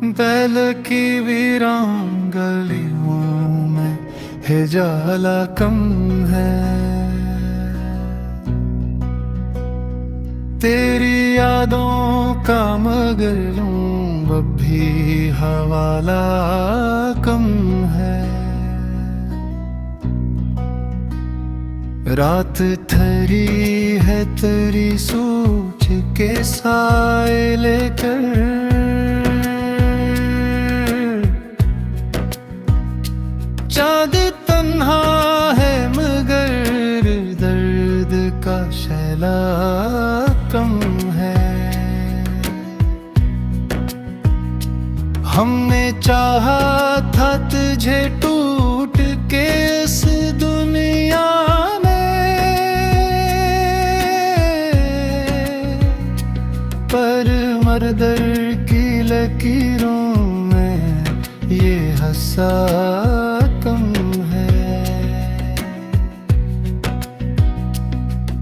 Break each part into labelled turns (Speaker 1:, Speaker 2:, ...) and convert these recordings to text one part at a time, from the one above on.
Speaker 1: बैल की वीरान गलियों में हिजाला कम है। तेरी यादों का मगर लूं अब भी हवाला कम है। रात ठहरी है तेरी सोच के साए लेकर। चाँद तन्हा है मगर दर्द का शैला कम है। हमने चाहा था तुझे टूट के इस दुनिया में, पर मरदर की लकीरों में ये हंसा कम है।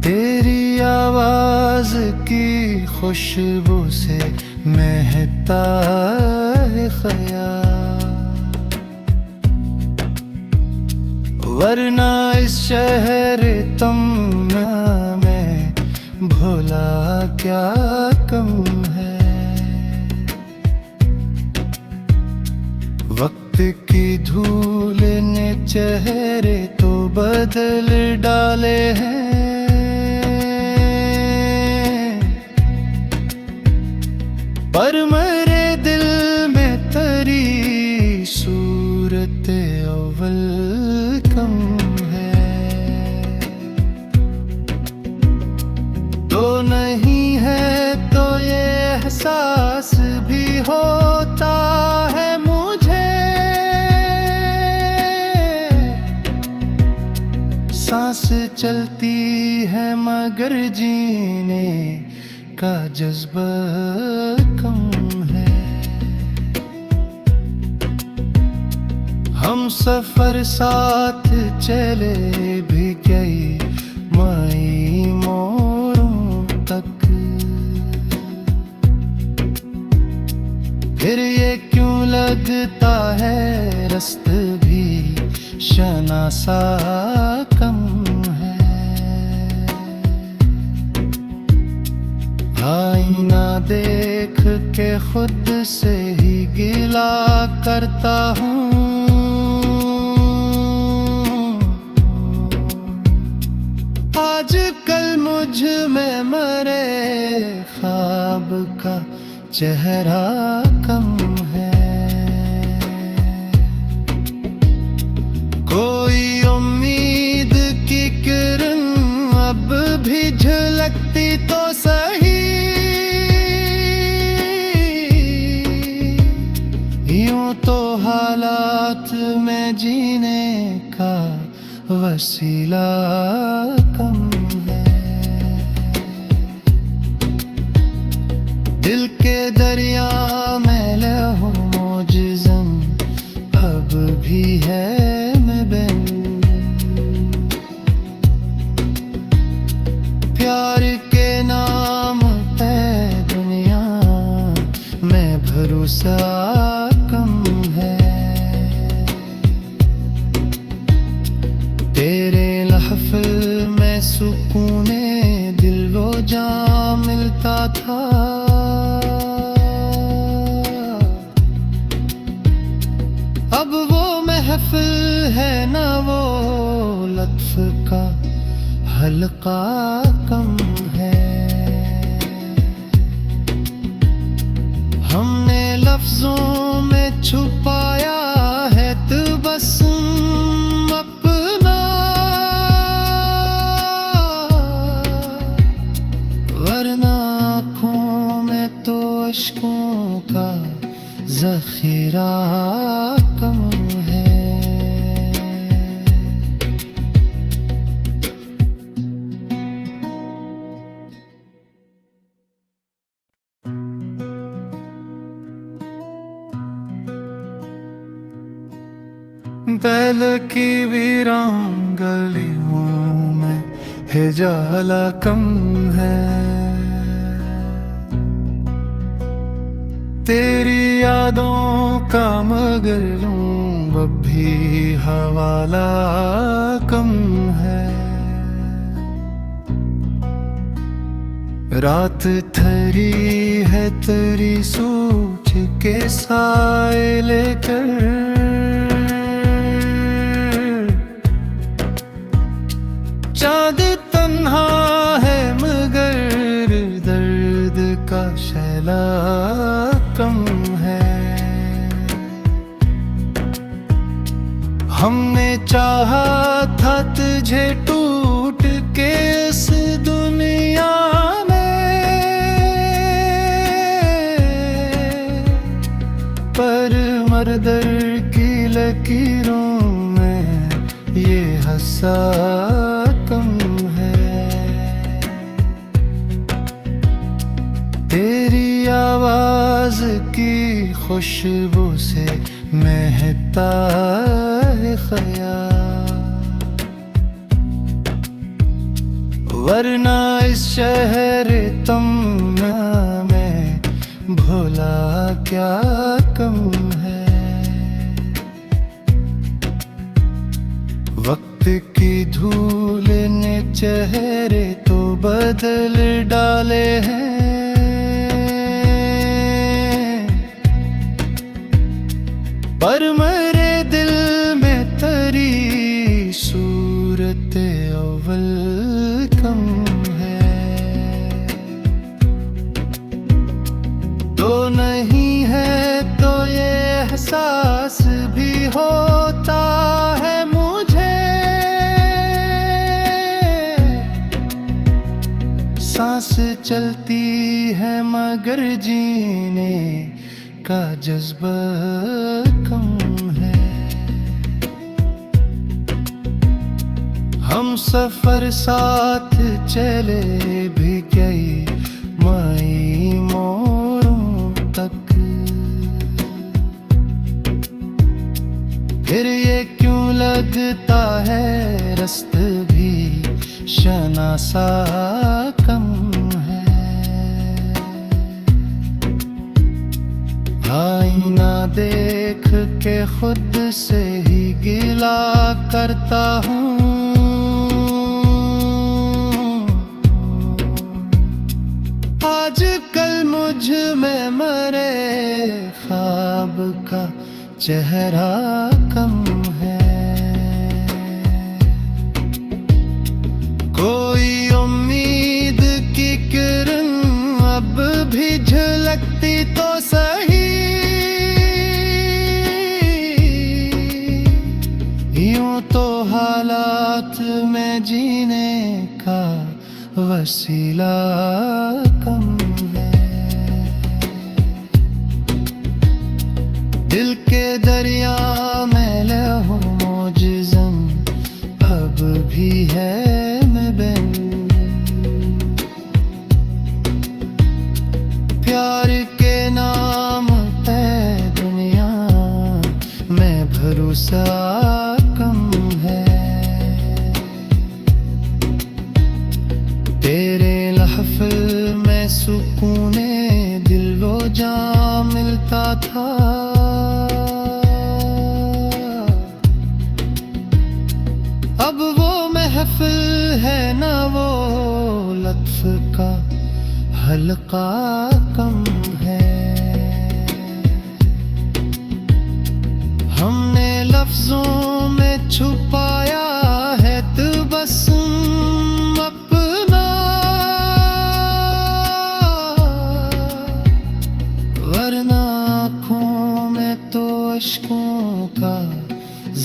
Speaker 1: तेरी आवाज की खुशबू से महकता है ख्याल, वरना इस शहर तमन्ना में भोला क्या कम है। वक्त की धूल ने चेहरे तो बदल डाले हैं, पर मेरे दिल में तेरी सूरत अव्वल कम है। तो नहीं है तो ये एहसास भी होता है मुझे, सांस चलती है मगर जीने का जज्बा कम है। हम सफर साथ चले भी गए मई मोड़ों तक, फिर ये क्यों लगता है रास्ते भी शनासा कम है। आईना देख के खुद से ही गिला करता हूँ, आजकल मुझ में मरे ख्वाब का चेहरा कम है। कोई उम्मीद की किरण अब भी झलकती तो सही, यूं तो हालात में जीने का वसीला कम है। दिल के दरिया में लहू मौजज़म अब भी है मैं बिन, प्यार के नाम पे दुनिया में भरोसा कम है। तेरे लहफ़ में सुकूने दिल वो जा मिलता था, अब वो महफिल है ना वो लत्फ़ का हल्का कम है। हमने लफ्ज़ों में छुपाया है तबस्सुम अपना, वरना आँखों में तो अश्कों का ज़ख़ीरा कम है। बैल की वीरान गलियों में हिजाला कम है। तेरी यादों का मगर लूं अब भी हवाला कम है। रात थरी है तेरी सोच के साए लेकर, चाँद तन्हा है मगर दर्द का शैला कम है। हमने चाहा था तुझे टूट के इस दुनिया में, पर मरदर की लकीरों में ये हंसा कम है। तेरी आवाज की खुशबू से महकता है ख्याल, वरना इस शहर तमन्ना में भोला क्या कम है। वक्त की धूल ने चेहरे तो बदल डाले हैं, पर मेरे दिल में तेरी सूरत अव्वल कम है। तो नहीं है तो ये एहसास भी होता है मुझे, सांस चलती है मगर जीने का जज्बा कम है। हम सफर साथ चले भी गए माई मोरों तक, फिर ये क्यों लगता है रास्ते भी शनासा कम है। आईना देख के खुद से ही गिला करता हूँ, आजकल मुझ में मरे ख्वाब का चेहरा कम है। कोई उम्मीद की किरण अब भी झलकती तो सही, यूं तो हालात में जीने का वसीला कम है। दिल के दरिया में लहू मौजज़न अब भी है मैं बिन, प्यार के नाम पे दुनिया में भरोसा कम है। तेरे लहफ़ में सुकूने दिल वो जा मिलता था, अब वो महफिल है ना वो लत्फ़ का हल्का कम है। हमने लफ्ज़ों में छुपाया है तबस्सुम अपना, वरना आँखों में तो अश्कों का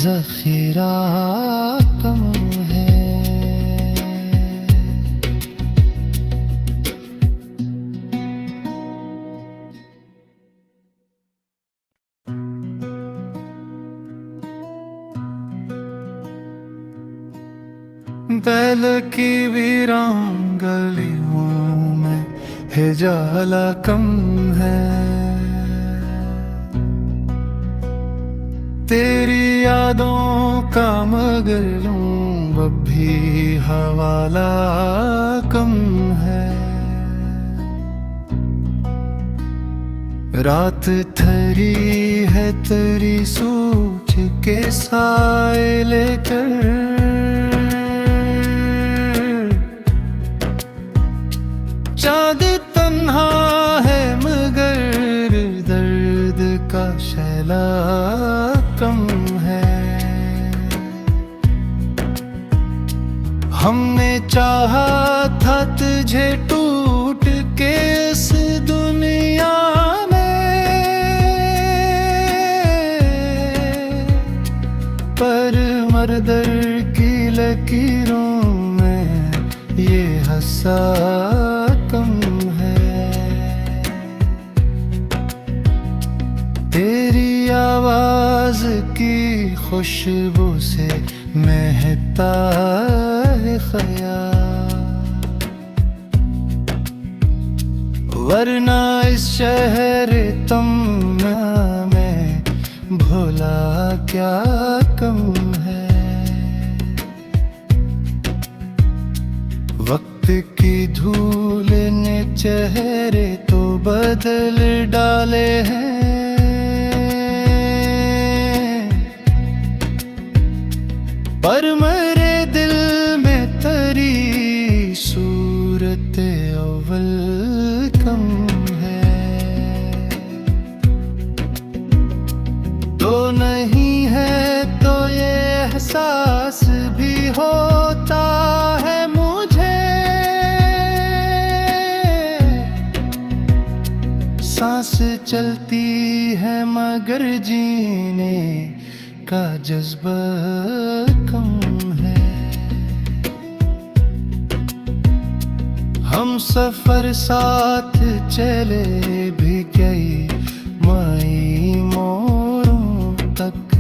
Speaker 1: ज़ख़ीरा कम है। बैल की वीरान गलियों में हिजाला कम है। तेरी यादों का मगर लूं अब भी हवाला कम है। रात थरी है तेरी सूझ के साए लेकर, चाँद तन्हा है मगर दर्द का शैला कम है। हमने चाहा था तुझे टूट के इस दुनिया में, पर मरदर की लकीरों में ये हंसा कम है। तेरी आवाज की खुशबू से महकता है ख्याल, वरना इस शहर तमन्ना में भोला क्या कम है। वक्त की धूल ने चेहरे तो बदल डाले हैं, पर मेरे दिल में तेरी सूरत अव्वल कम है। तो नहीं है तो ये एहसास भी होता है मुझे, सांस चलती है मगर जीने का जज्बा कम है। हम सफर साथ चले भी गए माई मोरों तक,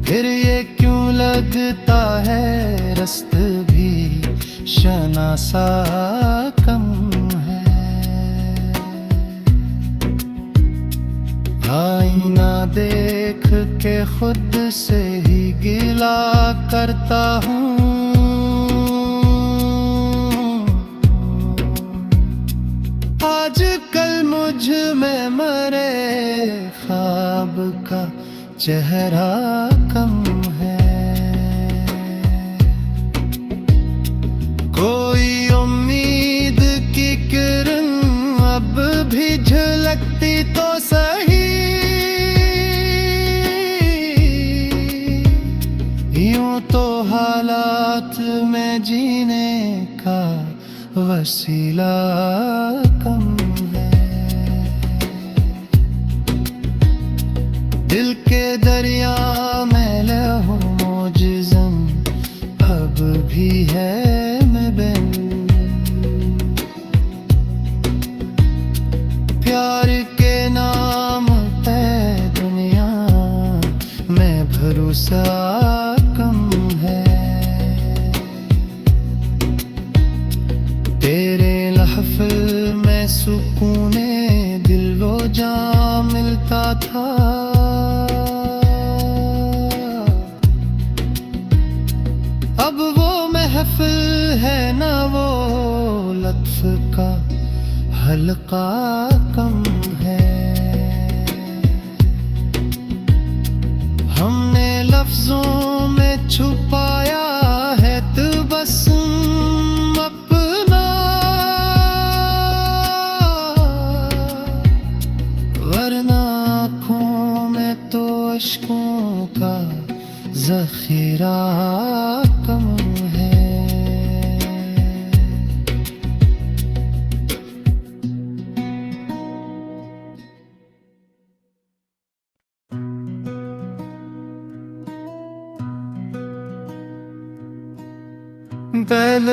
Speaker 1: फिर ये क्यों लगता है रास्त भी शनासा कम है। आईना देख के खुद से ही गिला करता हूँ, आजकल मुझ में मरे ख्वाब का चेहरा कम है। कोई उम्मीद की किरण अब भी झलकती तो सही, यूं तो हालात में जीने का वसीला कम है। दिल के दरिया में लहू मौजज़म अब भी है मैं बिन, प्यार के नाम पे दुनिया में भरोसा कम है। तेरे लहफ़ में सुकूने दिल वो जा मिलता था, अब वो महफिल है ना वो लत्फ़ का हल्का कम है। हमने लफ्ज़ों में छुपाया है तबस्सुम अपना, वरना आँखों में तो अश्कों का ज़ख़ीरा कम है। बैल